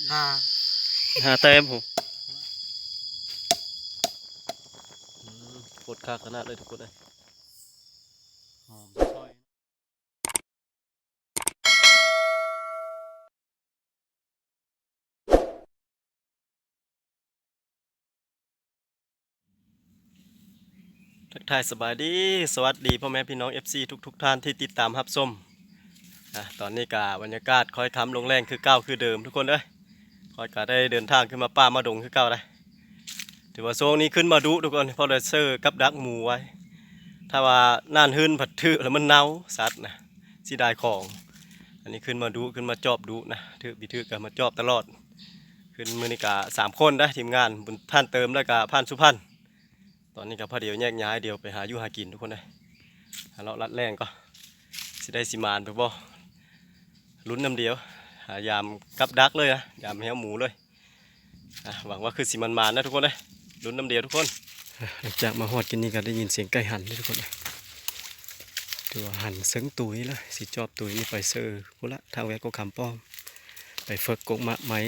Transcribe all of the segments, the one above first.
เต็มผมโคตรค่าขนาดเลยทุกคนเลยหอมซอยทักทายสบายดีสวัสดีพ่อแม่พี่น้อง FC ทุกท่านที่ติดตามรับชมตอนนี้กะบรรยากาศคอยคำลงแรงคือเก่าคือเดิมทุกคนเลยคอยกะได้เดินทางขึ้นมาป่ามาดงคือเก่าเลยถือว่าโซนนี้ขึ้นมาดุทุกคนเพราะเลยเซอร์กับดักหมูไว้ถ้าว่าน่านหื้นผัดถือแล้วมันเน่าสัตว์นะสิได้ของอันนี้ขึ้นมาดุขึ้นมาจอบดุนะถือบิถือกันมาจอบตลอดขึ้นมือนี่กะ3 คนได้ทีมงานบุญท่านเติมแล้วกะพันสุพรรณตอนนี้กับพอเดียวแยกย้ายเดียวไปหาอยู่หากินทุกคนเลยเราลัดแรงก็สิได้สิมานไปบ่ลุ้นน้ำเดียวหายามกับดักเลยนะยามแหวหมูเลยหวังว่าคือสิมันมานะทุกคนเลยลุ้นน้ำเดียวทุกคนหลังจากมาหอดกินนี่ก็ได้ยินเสียงไก่หันทุกคนเลยตัวหันเสียงตุยเลยสิจอบตุยนี่ไปเซอร์พุละทางแวกก็คำป้อมไปเฟิกกกมะไม้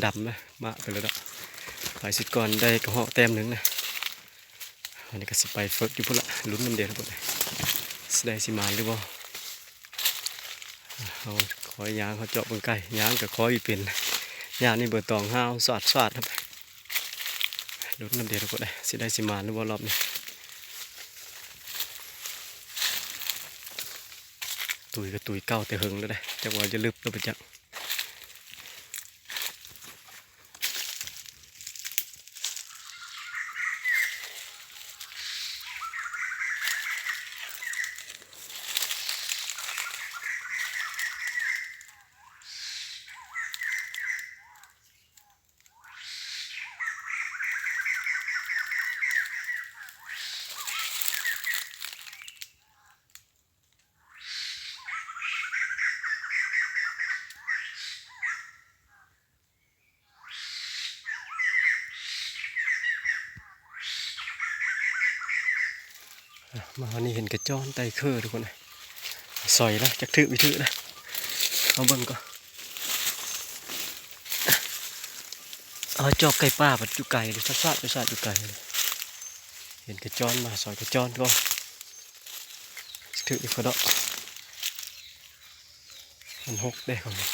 ดำๆนะมะไปเลยละไปสิก่อนได้กระเหาะแต้มหนึ่งนะอันนี้ก็สิไปเฟิกอยู่พุละลุ้นน้ำเดียวทุกคนเลยสิได้สิมาหรือบ่เขาคอยยางเขาเจาะบนไก่ยางกับคอยเป็นยางนี่เบอร์ตองห้าวสอดครับลุ้นน้ำเดียวทุกคนเลยสิได้สิมาหรือบ่รอบนี้ตุยกับตุยเก้าแต่หึงแล้วได้จังหวะจะลึบแล้วไปจังมาวันนี้เห็นกระจ้อนไตเคอทุกคนเลยสอยแล้วจักถือวิถือนะเอาเบิ่งก่อนเอาจอบไก่ป้าปัดจุไก่เลยสัดไปสัดจุไก่เลยเห็นกระจ้อนมาสอยกระจ้อนก็ถืออีกคนเนาะมันหกได้ของมัน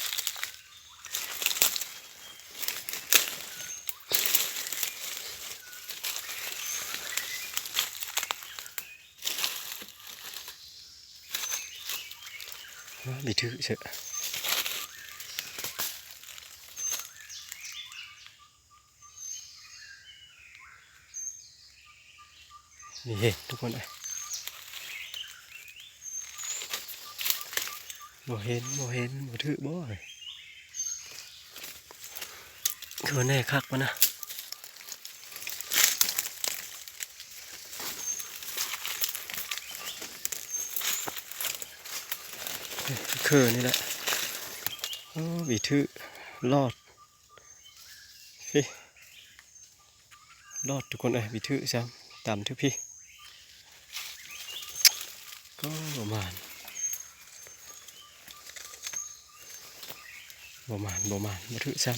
bị thứ sợมีเห็นทุกคนเลยบ่เห็นบ่ถือบ่เลยคือแน่คักวะนะคือนี่แหละโอ้บีถือรอดพี่รอดทุกคนเลยบีถือซ้ำตามทุกพี่ก็ประมาณมาถือซ้ำ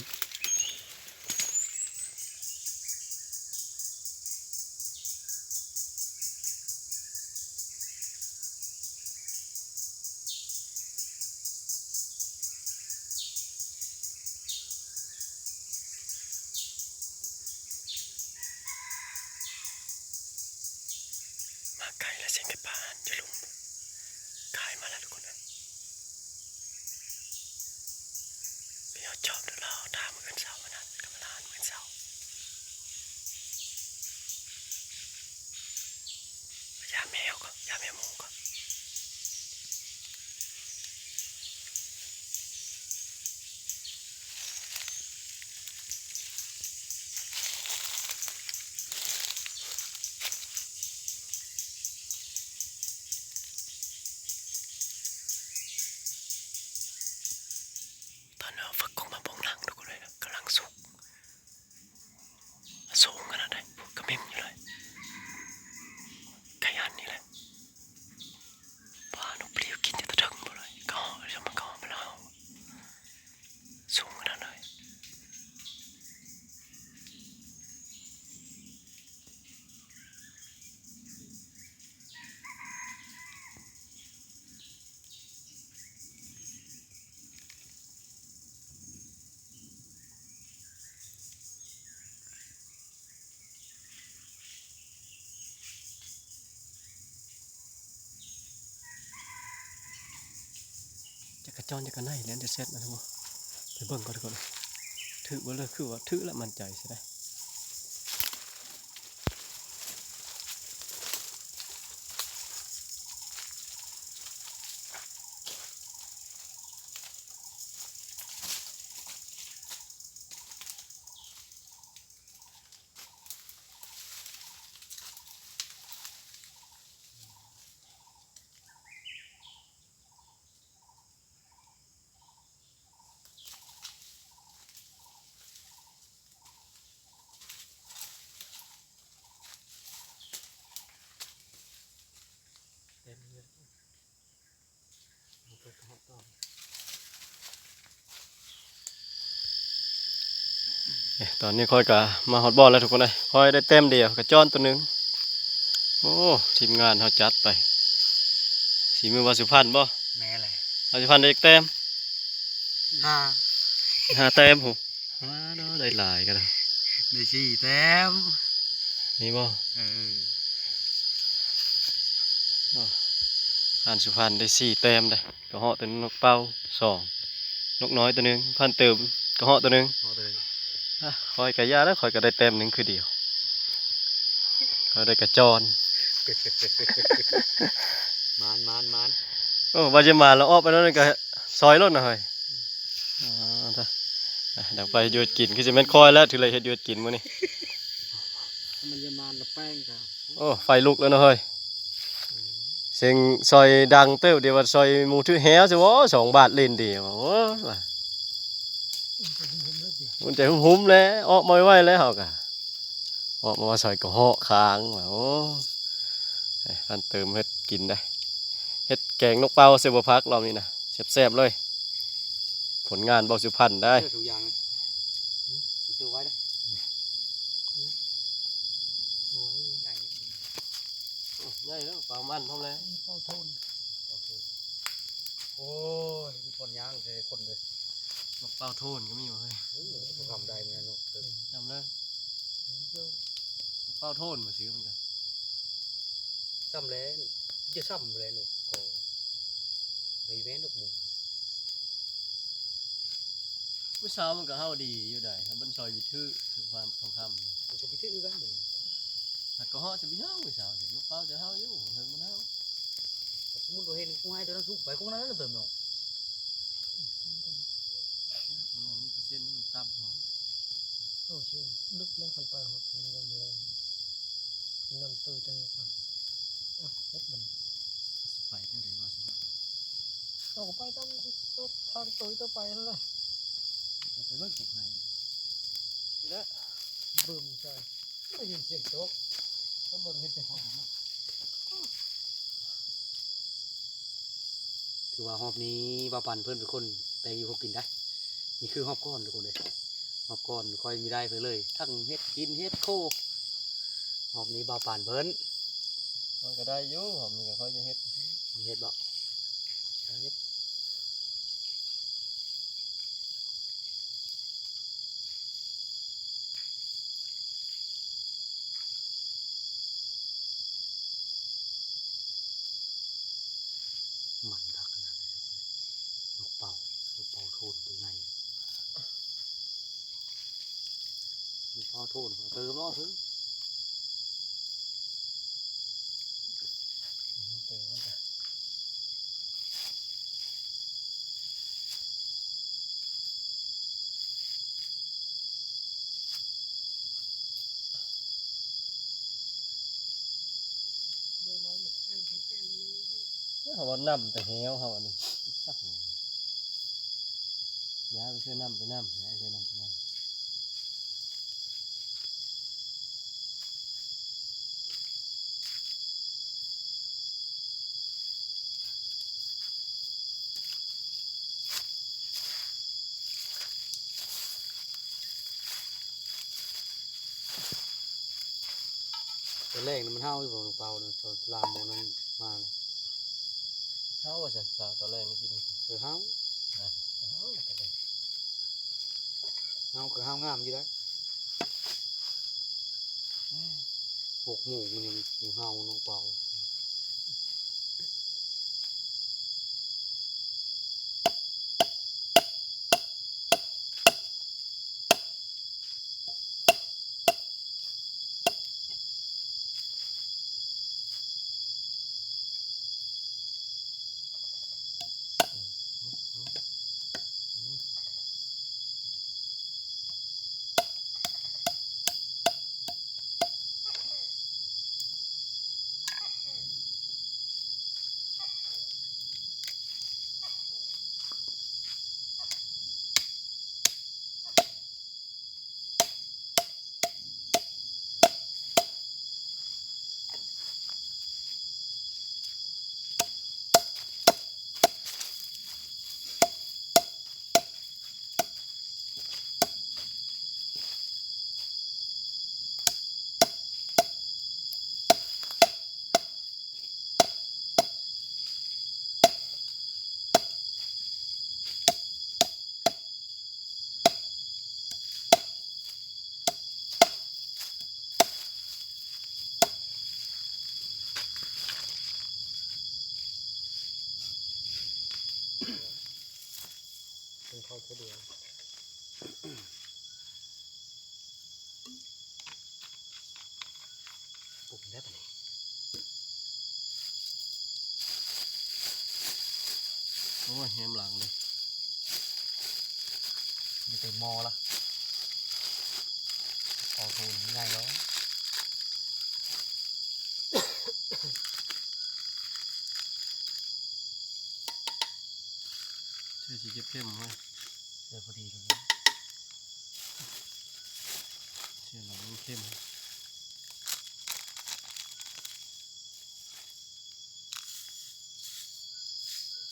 มาไกลแล้วเสียงไก่ป่าจะลุงกายมาแล้วทุกคนเลยพี่เอาจอบดูเราตามเหมือนเสาวันนั้นกำลังเหมือนเสายาแมวก็ยาแมวหมูก็ตอนนี้ฝึกกงมาบงหลังทุกคนเลยนะกำลังสุกสูงขนาดไหนกระเม็มอยู่เลยไก่หันนี่แหละปลาหนุปลิวกินจะตะดึงหมดเลยก็จะมาก็มาแล้วสูงขนาดไหน จอนจะกันไหนแล้วจะเสร็จนะทุกคนไปเบิ่งก่อนทุกคนถือว่าเลยคือว่าถือแล้วมั่นใจใช่ไหมตอนนี้ค่อยกะมาฮอตบอลแล้วทุกคนเลยค่อยได้เต็มเดียวกับจอนตัวหนึงโอ้ทีมงานเขาจัดไปสีมือวาสุพรรณบ่แม่เลยวาสุพรรณได้เต็มห้า5 เต็มหูว้าเนาะได้หลายกันเลย ได้สี่แต้มนี่บ่ เออพันสุพรรณได้4 เต็มได้กระเหาะตัวนึงนกเป้า2นกน้อยตัวหนึงพันเติมกระเหาะตัวหนึงเอาเลย คอยกะยาแล้วคอยก็ได้เต็มหนึงคือเดียวคอยได้กระจร มานโอ้ว่าจะมาแล้วออกไปแล้วนี่ก็ซอยรถหน่อยจ้ะเดี๋ยวไปหยุดกินคือจะแม่นคอยแล้วถือเลยเฮ็ดหยุดกินมื้อนี้ มันจะมานละแป้งกัน โอ้ไฟลุกแล้วเนาะเฮ้ยเสียงซอยดังเต้วเดี๋ยวว่าซอยหมูถือแฮวสิบ่2 บาทเล่นเดียวโอ้ว่ะมันใจหุ้มๆแล้วออกมาไว้แล้วเฮากะออกมาว่าซอยกระเหาะค้างว่ะโอ้ท่านเติมเฮ็ดกินได้เฮ็ดแกงนกเป้าเสบพักรอบนี้นะแซ่บๆเลยผลงานเบาสุพรรณได้ทุกอย่างซื้อไว้ได้ใหญ่ ใหญ่แล้วปลามันพร้อมแล้ว เป้าโทนโอ้ยมีคนย่างใส่คนเลย นกเป้าโทนก็มีมาเฮ้ย ทำได้เหมือนกันเนาะ จำเลยนกเป้าโทนมาซื้อมันกัน ซ้ำแล้วจะซ้ำเลยหนูก็ไอ้แม่นกหมู เมื่อเช้ามันก็เฮาดีอยู่ได้ครับมันซอยวิทื่อคือความทองคำนะ มันก็พิเศษกันเลย แต่ก็เฮาจะมีเฮาเมื่อเช้าเดี๋ยวนกเป้าจะเฮาอยู่เฮิงมันเฮา สมมติเราเห็นกูให้ตัวนั้นสุกไปกูนั้นเติมเนาะ มันมีเปอร์เซ็นต์มันต่ำหอม โอ้ชื่อลึกแล้วขันไปหดทำกันมาเลยน้ำตัวตัวนี้ครับอ่ะเล็ดมัน สิไปได้เลยว่าสิ เราก็ไปตามตัวทางตัวไปนั่นแหละ ไปเบิ่งกบให้นี่แหละ บึ้มใช่ได้ยินเสียงโต๊ะก็เบิ่งเห็นแต่หอบถือว่าหอบนี้บาปันเพื่อนเป็นคนแต่อยู่เขากินได้นี่คือหอบก้อนทุกคนเลยหอบก้อนค่อยมีได้เพื่อเลยทั้งเฮ็ดกินเฮ็ดโคหอบนี้บาปันเพิ่น มันก็ได้อยู่หอมนี่ก็ค่อยจะเฮ็ด เฮ็ดบ่เฮ็ดมันดักขนาดไหนลูกเป่าโทนตัวใหญ่ลูกเป่าโทนเติมเนาะเฮ้ย เติมมันก็เฮาว่าน้ำแต่แฮวเฮาอันนี้สักย้ายไปซื้อน้ำไปน้ำย้ายไปซื้อน้ำไปน้ำตัวแรกมันเห่าอยู่ของเปล่าเนี่ยตัวลามโมนั้นมา เฮาว่าจะสาวตอนแรกนี่กิน เห่า เฮาก็ได้ เห่าก็เห่างามอยู่ได้6 โมงมันยังเห่าน้องเปล่า เป็นข้าวเดียวปรุงได้ปะเนี่ย โอ้ยแฮมหลังเลย มีเป็นมอละพอทูนง่ายแล้ว ชื่อสีเข้มๆเว้ย เจอพอดีเลย เชื่อหลังมันเข้ม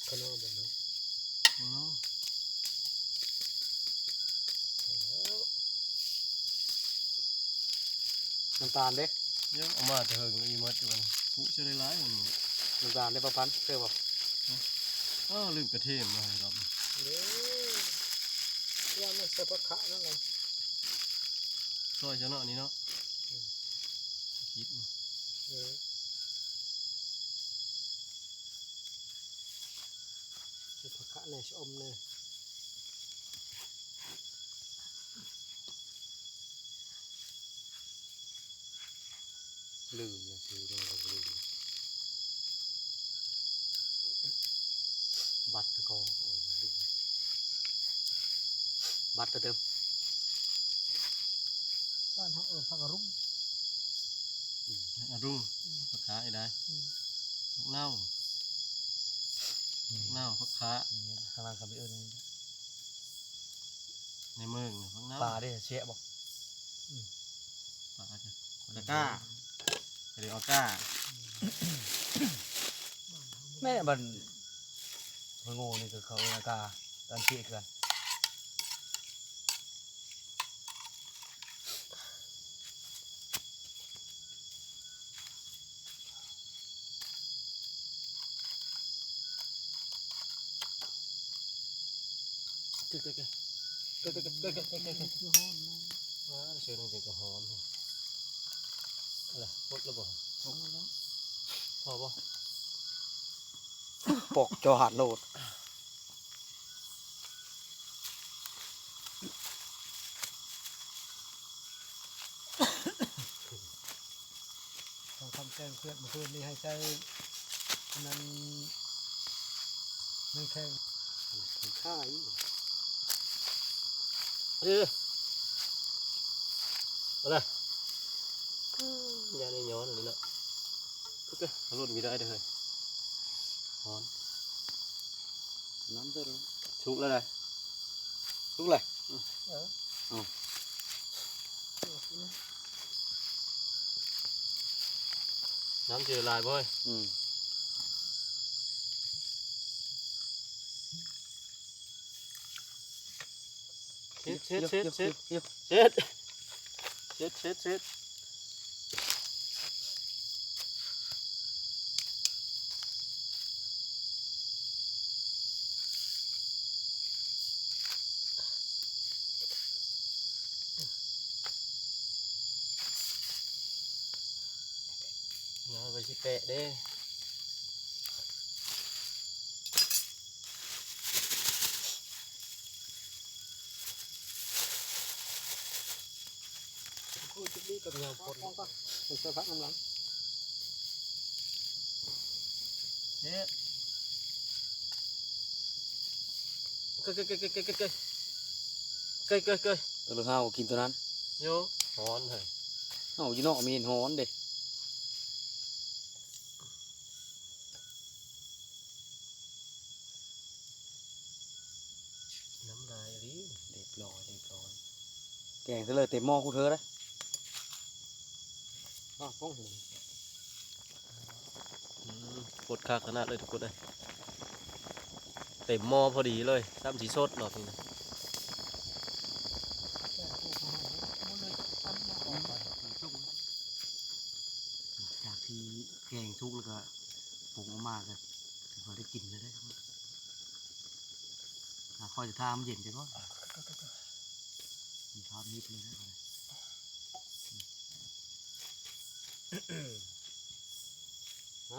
ข้างนอกแบบนั้น ข้างนอก น้ำตาลเด้ เดี๋ยอะเอามาแต่เฮิงอีมัดอยู่กันผู้ช่วยได้ร้ายมันหมด น้ำตาลได้ประพันธ์เชื่อป่ะ อ้าวลืมกระเทียมมาให้เรา เด้อยังไม่ใส่ปลาขะนั่นเลย ซอยเจ้าเนาะนี่เนาะคิด ใส่ปลาขะในชะอมเลยลืมนะซื้อได้เราลืมบัตรก็โอ้ยลืมบัตรเติมบ้านเขาพักรุ่ง รุ่งผักขาไอ้ได้ผักเน่าผักขา ข้างล่างกับไปนี่ ในเมืองผักเน่า ปลาได้เชะบอก ปลาจ้ะตะก้าเดี๋ยวเอาก้า แม่บันโง่นี่คือเขานากาตอนเชะกันเกิดเชื่อน้องเจนก็หอมอะไรพดแล้วบ่พอบ่ปกจอหัดโหลดต้องทำแจ้งเพื่อนเมื่อคืนนี้ให้ใจนั้นไม่แข็งข้าอยู่อะไรยาในย้อนเลยเนาะโอเครุ่นมีได้เลยฮอนน้ำเดือดชุกแล้วเลยชุกเลยน้ำเจอลายบ่อยเช็ดเช็ดเช็ดเช็ดเช็ดเช็ดเช็ดเช็ดเช็ดไปสิแปะเด้คุยจุดนี้กับเงาคนก็เป็นเสื้อผ้าน้ำหลังเฮ็ดโอเค ตัวเลือกเฮากินตัวนั้น โยฮ้อนเฮ้ย เฮาอยู่นอกมีเห็นฮ้อนเด็ด น้ำลายรี เรียบร้อยแกงซะเลยเต็มหม้อกูเธอเลยป้องหู กดคักขนาดเลยทุกคนเลยเต็มหม้อพอดีเลยซ้ำสีสดหน่อยนี่นะ จากที่แกงทุกแล้วก็ปรุงออกมากันพอได้กินเลยได้ครับคอยจะทำเย็นไปก่อนทำนิดเลยน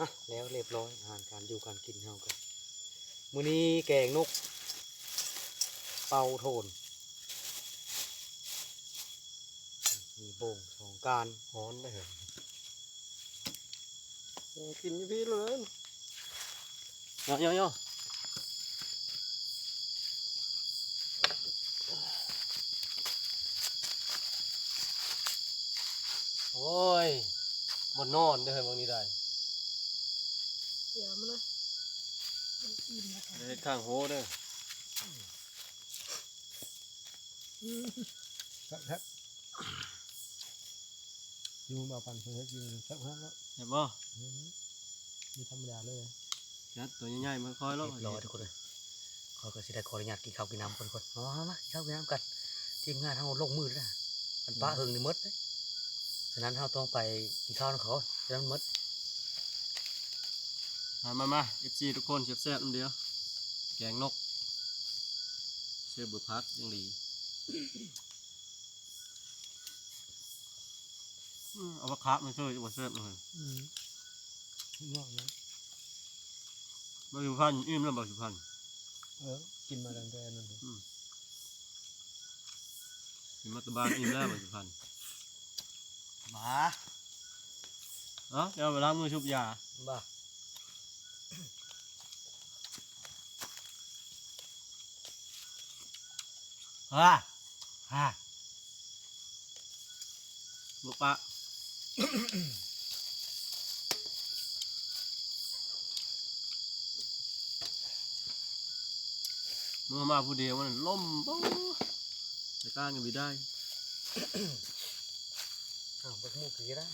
ะแล้วเรียบร้อยอาหารการอยู่การกินเฮากันมื้อนี้แกงนกเป่าโทนมีโป่งสองการ ฮ้อนได้เหรอกินอยู่พี่เลยย่อโอ้ยบนนอนได้เหรอบางนี้ได้ เดี๋ยวมาเลยมันอิ่มแล้วค่ะ ได้ข้างโหเด้อ ครับยูมาปั่นเพื่อยูสักพักแล้ว เห็นบ่ มีธรรมดาเลย ยัดตัวใหญ่ๆมันค่อยแล้ว เรียบร้อยทุกคนเลยขอก็สิได้ขออนุญาตกินข้าวกินน้ำคนมากินข้าวกินน้ำกันทีมงานเฮาลงมือแล้วนะมันป้าหึงนี่มดเลยฉะนั้นเฮาต้องไปกินข้าวกับเขาฉะนั้นมด มาFC ทุกคนแซ่บๆน้ำเดียวแกงนกเชื่อบุพักยังดีเอามาคับมันช่วยจะแซ่บหน่อย งอกนะ บางสุพรรณอิ่มแล้วบางสุพรรณ กินมาตั้งแต่นั้น กินมัตตบานอิ่มแล้วบางสุพรรณ มา เดี๋ยวไปล้างมือชุบยา บ้าฮ่า ลูกปะเมื่อมาผู้เดียวมันล่มปุ๊บจะก้านกันไม่ได้ อ้าวบักมูกกี่ได้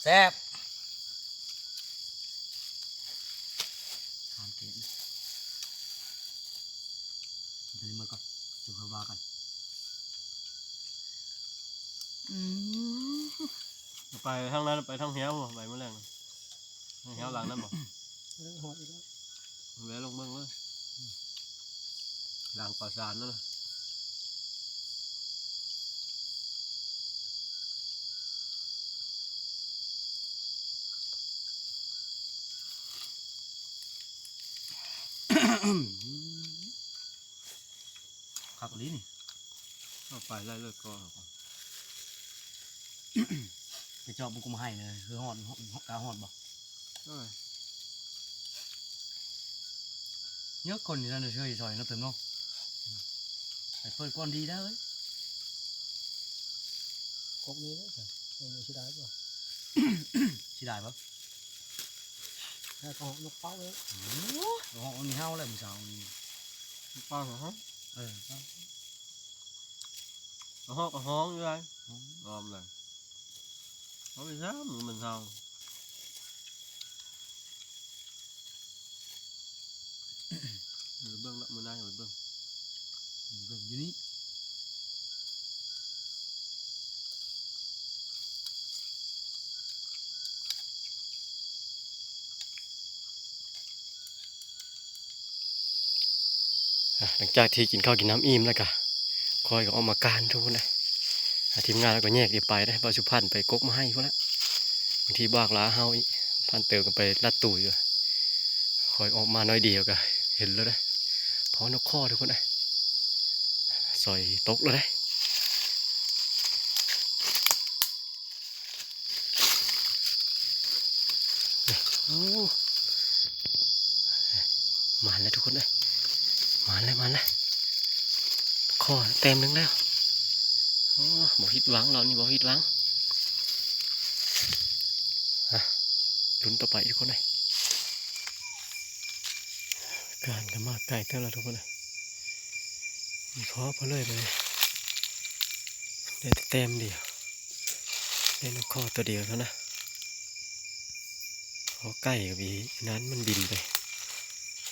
แซ่บทานเกล็ดเดี๋ยวมาก่อนจุ่มเข้ามากัน ไปทางนั้นไปทางเหี้ยวบ่ไปเมื่อแรงทางเหี้ยวหลังนั่นบ่ หอดอีกแล้ว แวะลงเบิ่งเลยหลังปราสาทนั่นน่ะ ขับลิ้น เอาไปไล่เลิกก็ ไปเจาะบุกมาให้เลยคือหอดกาหอดบ่เยอะคนนี่นั่นเลยช่วยซอยนับถึงเนาะไอ้เปิดก้อนดีได้เลย กอกนี้แล้วแต่ไม่ใช่ได้ป่ะ สิได้ปะ แค่กอกนกเป้าเลย หอดมีเห่าเลยมือสาวนี่ ป้าเหรอฮะ เออ ห้องอยู่ไรงอมเลยเขาไปซ้ำมันเท่าเบิ่งละมือหน้าอย่าไปเบิ่ง เบิ่งอยู่นี่ หลังจากที่กินข้าวกินน้ำอิ่มแล้วก็คอยก็ออกมาการทุกคนเลยทีมงานแล้วก็แยกเดียวไปได้บาสุพรรณไปกกมาให้พวกละบางทีบากลาเฮาอีพันเติมกันไปลัดตู่อยู่คอยออกมาน้อยเดียวก็เห็นแล้วได้เพราะนกข้อทุกคนเลยซอยตกแล้วได้ มาแล้วทุกคนเลยมาแล้วข้อเต็มหนึงแล้วโอ้บ่ผิดหวังเรานี่บ่ผิดหวังลุ้นต่อไปทุกคนเลยการกันมาไกลเท่าไรทุกคนเลยมีข้อเพเลยได้แต่เต็มเดียวได้นกข้อตัวเดียวเท่านั้นขอไก่กับบีนั้นมันบินไป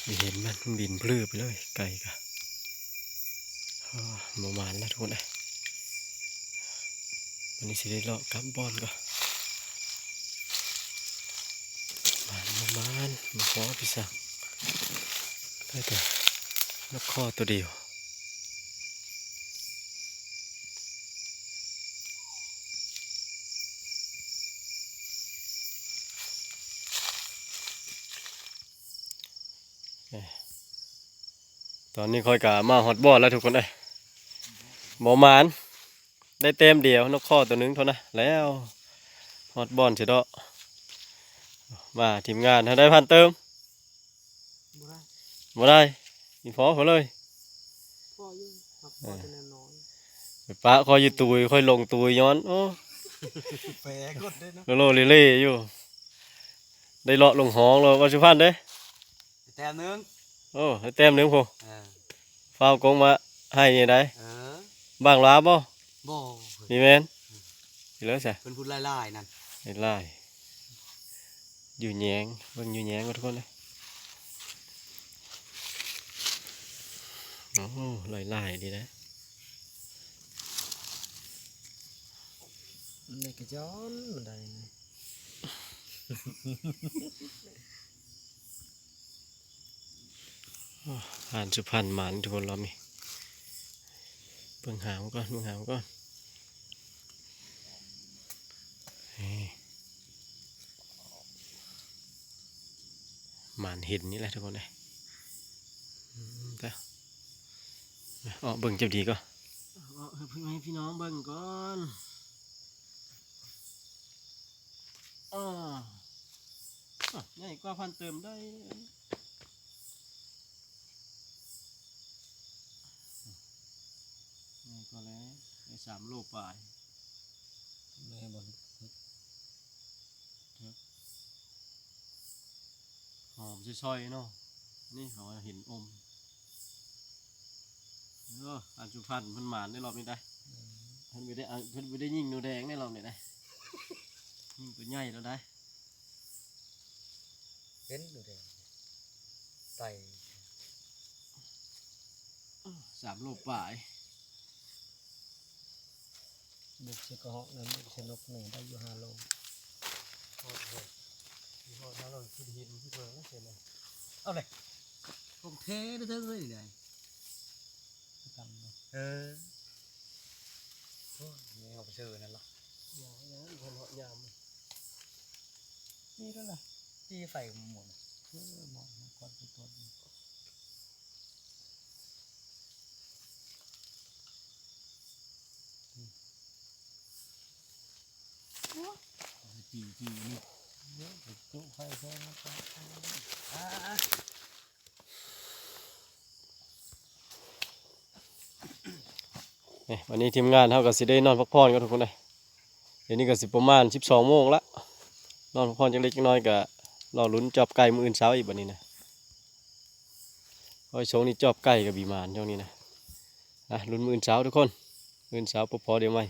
ไม่เห็นมันบินพลื้ไปเลยไก่กะประมาณแล้วทุกคนเลยวันนี้สิได้เลาะกับบอลก็มาขอพี่สั่งได้แต่นกข้อตัวเดียวตอนนี้ค่อยกะมาฮอตบอลแล้วทุกคนเลยบ่มานได้เต็มเดียวนกข้อตัวหนึงเท่านั้นแล้วฮอตบอลเสร็จแล้วมาทีมงานได้พันเติม บ่ได้ บ่ได้มีพอเขาเลย พ่ออยู่ครับพ่อจะแน่นอน ไปปะคอยอยู่ตุยคอยลงตุยย้อนโอ้ แฝงกดได้เนาะ โลเล่ๆอยู่ได้เลาะลงห้องแล้วว่าสุพรรณเด้ แต้มหนึง โอ้ได้แต้มหนึงพอ เออ ฟ้าวกงมาให้นี่ได้ เออ บ้างลาบ่ บ่ มีแม่นสิเลยซะ เพิ่นพูดไล่ๆนั่น ไอ้ลายอยู่แยงเบิ่งอยู่แยงก็ทุกคนเลยโอ้ลายๆดีนะ ในกระจอนมันได้ ผ่านสุพรรณหมานทุกคนเรามีเบิ่งหางก่อนนี่หมานเห็นนี่แหละทุกคนเลยแต่เบิ่งเจ็บดีก็เพิ่งให้พี่น้องเบิ่งก่อนใหญ่กว่าพันเติมได้ใหญ่กว่าแล้วได้3 โลปลาย แม่บอล หอมช่อยๆเนาะนี่เขาเห็นอมอันสุพรรณเพิ่นหมานได้รอบนี้ได้เพิ่นไปได้ยิงหนูแดงได้รอบนี้ได้ยิงตัวใหญ่แล้วได้ เห็นดูเด้ไต่ 3 โลปลาย บุกเชกระเหาะนั้นบุกเชนกหนึ่งได้อยู่5 โล พอถ้าเราคิดหินที่เพิ่งแล้วเสร็จเลย เอาเลยผมเทได้เท่าเลยได้ ทำเนาะ เออโอ้ยนี่เอาไปเชื่อนั่นหรอ อย่างนั้นคนเหาะยามนี่ก็ล่ะ ที่ไฟหมด เหมาะมันก่อนไปตัวนี้ จีนี่ เยอะไปจุไฟแค่นั้นก็ วันนี้ทีมงานเขาก็สิได้นอนพักผ่อนกันทุกคนเลยเดี๋ยวนี้ก็สิประมาณ12 โมงละนอนพักผ่อนจังเล็กจังน้อยก็รอลุ้นจอบไก่มื้ออื่นเช้าอีกบัดนี้นะเพราะช่วงนี้จอบไก่กับบีมานช่วงนี้นะลุ้นมื้ออื่นเช้าทุกคนมื้ออื่นเช้าพอเดี๋ยวไหม